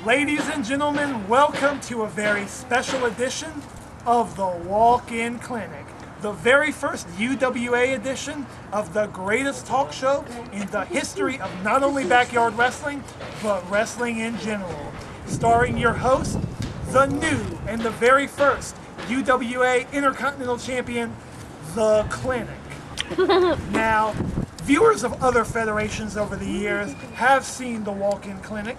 Ladies and gentlemen, welcome to a very special edition of the Walk-In KliniK, the very first UWA edition of the greatest talk show in the history of not only backyard wrestling, but wrestling in general. Starring your host, the new and the very first UWA Intercontinental Champion, the KliniK. Now, viewers of other federations over the years have seen the Walk-In KliniK.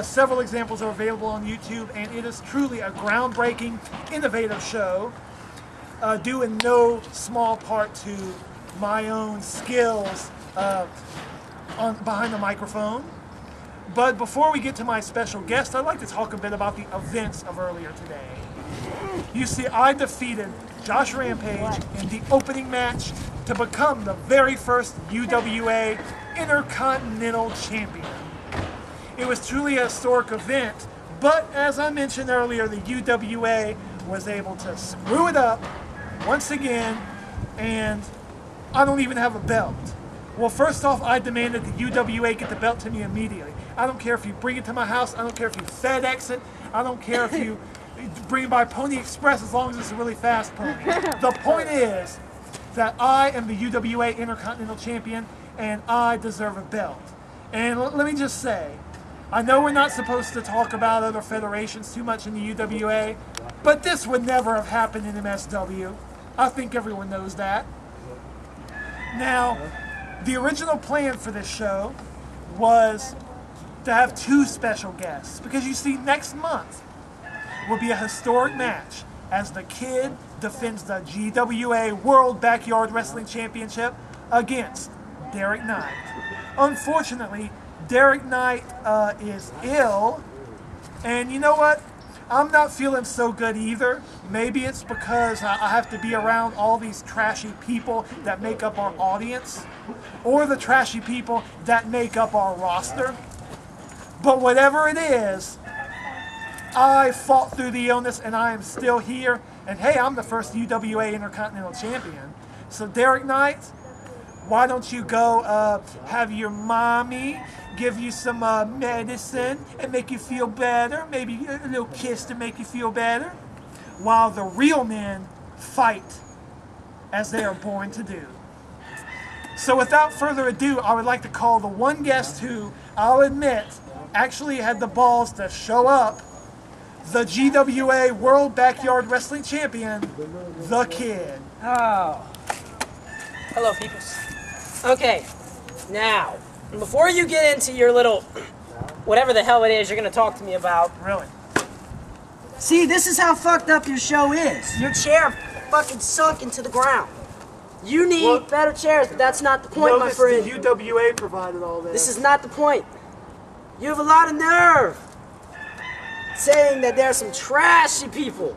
Several examples are available on YouTube, and it is truly a groundbreaking, innovative show, due in no small part to my own skills behind the microphone. But before we get to my special guest, I'd like to talk a bit about the events of earlier today. You see, I defeated Josh Rampage in the opening match to become the very first UWA Intercontinental Champion. It was truly a historic event, but as I mentioned earlier, the UWA was able to screw it up once again, and I don't even have a belt. Well, first off, I demanded the UWA get the belt to me immediately. I don't care if you bring it to my house, I don't care if you FedEx it, I don't care if you bring it by Pony Express, as long as it's a really fast pony. The point is that I am the UWA Intercontinental Champion, and I deserve a belt. And let me just say, I know we're not supposed to talk about other federations too much in the UWA, but this would never have happened in MSW. I think everyone knows that. Now, the original plan for this show was to have two special guests, because you see, next month will be a historic match as the Kid defends the GWA World Backyard Wrestling Championship against Derek Knight. Unfortunately, Derek Knight is ill, and you know what? I'm not feeling so good either. Maybe it's because I have to be around all these trashy people that make up our audience, or the trashy people that make up our roster. But whatever it is, I fought through the illness and I am still here. And hey, I'm the first UWA Intercontinental Champion. So Derek Knight, why don't you go have your mommy give you some medicine and make you feel better, maybe a little kiss to make you feel better, while the real men fight as they are born to do. So without further ado, I would like to call the one guest who, I'll admit, actually had the balls to show up, the GWA World Backyard Wrestling Champion, the Kid. Oh. Hello, peoples. Okay, now, before you get into your little, whatever the hell it is you're going to talk to me about. Really? See, this is how fucked up your show is. Your chair fucking sunk into the ground. You need better chairs, but that's not the point, my friend. The UWA provided all this. This is not the point. You have a lot of nerve saying that there are some trashy people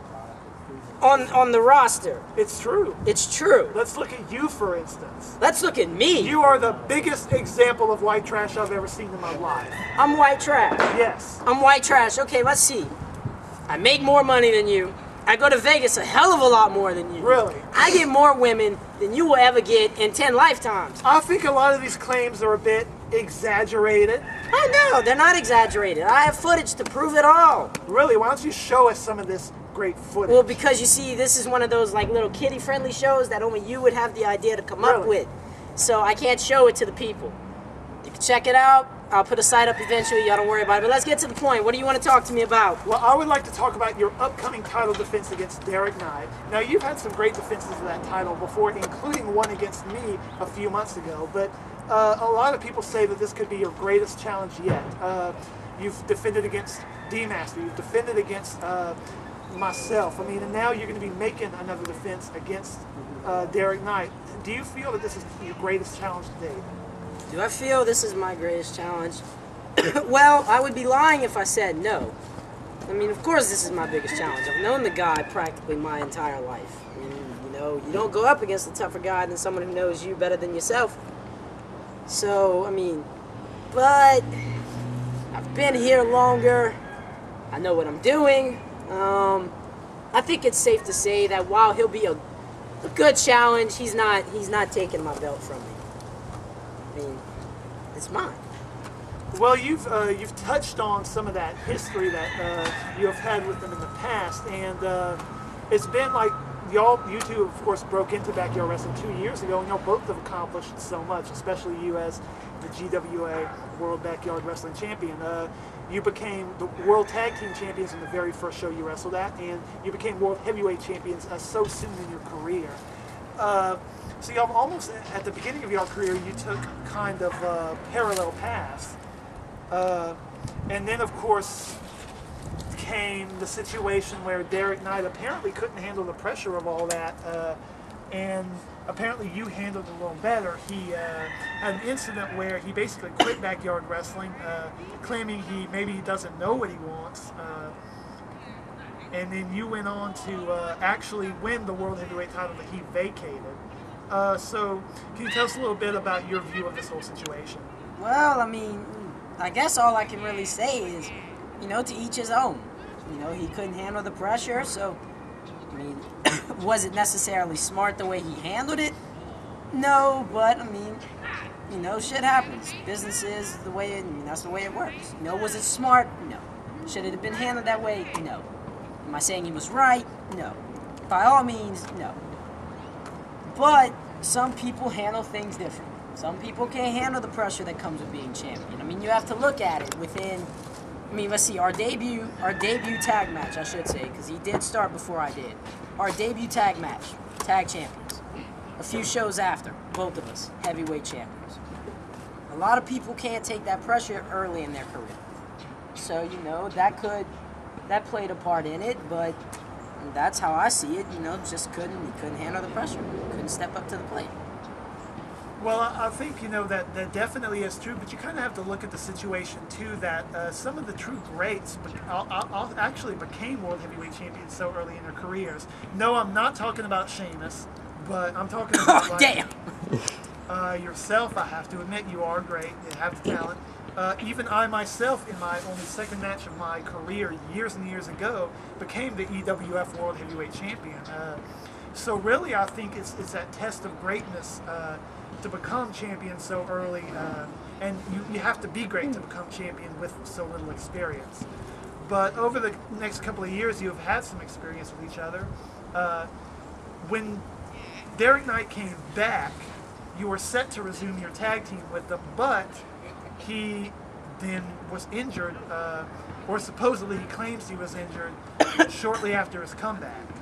on the roster. It's true. It's true. Let's look at you, for instance. Let's look at me. You are the biggest example of white trash I've ever seen in my life. I'm white trash. Yes. I'm white trash. Okay, let's see. I make more money than you. I go to Vegas a hell of a lot more than you. Really? I get more women than you will ever get in 10 lifetimes. I think a lot of these claims are a bit exaggerated. I know, they're not exaggerated. I have footage to prove it all. Really? Why don't you show us some of this great footage? Well, because you see, this is one of those like little kiddie-friendly shows that only you would have the idea to come up with. So I can't show it to the people. You can check it out. I'll put a site up eventually. Y'all don't worry about it. But let's get to the point. What do you want to talk to me about? Well, I would like to talk about your upcoming title defense against Derek Knight. Now, you've had some great defenses of that title before, including one against me a few months ago. But a lot of people say that this could be your greatest challenge yet. You've defended against D-Master. You've defended against myself. I mean, and now you're going to be making another defense against Derek Knight. Do you feel that this is your greatest challenge to date? Do I feel this is my greatest challenge? Well, I would be lying if I said no. I mean, of course this is my biggest challenge. I've known the guy practically my entire life. I mean, you know, you don't go up against a tougher guy than someone who knows you better than yourself. So, I mean, but I've been here longer. I know what I'm doing. I think it's safe to say that while he'll be a good challenge, he's not taking my belt from me. I mean, it's mine. Well, you've touched on some of that history that you have had with them in the past, and it's been like you two, of course, broke into backyard wrestling 2 years ago, and both have accomplished so much, especially you as the GWA World Backyard Wrestling Champion. You became the World Tag Team Champions in the very first show you wrestled at, and you became World Heavyweight Champions so soon in your career. So you almost at the beginning of your career, you took kind of a parallel path. And then, of course, came the situation where Derek Knight apparently couldn't handle the pressure of all that, and apparently you handled it a little better. He had an incident where he basically quit backyard wrestling, claiming he doesn't know what he wants, and then you went on to actually win the World Heavyweight title that he vacated. So can you tell us a little bit about your view of this whole situation? Well, I mean, I guess all I can really say is, to each his own. He couldn't handle the pressure, so, I mean, was it necessarily smart the way he handled it? No, but, I mean, shit happens. Business is the way that's the way it works. Was it smart? No. Should it have been handled that way? No. Am I saying he was right? No. By all means, no. But some people handle things differently. Some people can't handle the pressure that comes with being champion. I mean, you have to look at it within, let's see, our debut tag match, I should say, because he did start before I did. Our debut tag match, tag champions. A few shows after, both of us, heavyweight champions. A lot of people can't take that pressure early in their career. So, that played a part in it, but that's how I see it, just couldn't handle the pressure. Couldn't step up to the plate. Well, I think, that definitely is true, but you kind of have to look at the situation, too, that some of the true greats actually became World Heavyweight Champions so early in their careers. No, I'm not talking about Sheamus, but I'm talking about, damn! Yourself. I have to admit, you are great. You have the talent. Even I myself, in my only second match of my career, years and years ago, became the EWF World Heavyweight Champion. So really, I think it's that test of greatness to become champion so early, and you have to be great to become champion with so little experience. But over the next couple of years, you have had some experience with each other. When Derek Knight came back, you were set to resume your tag team with them, but he then was injured, or supposedly he claims he was injured shortly after his comeback.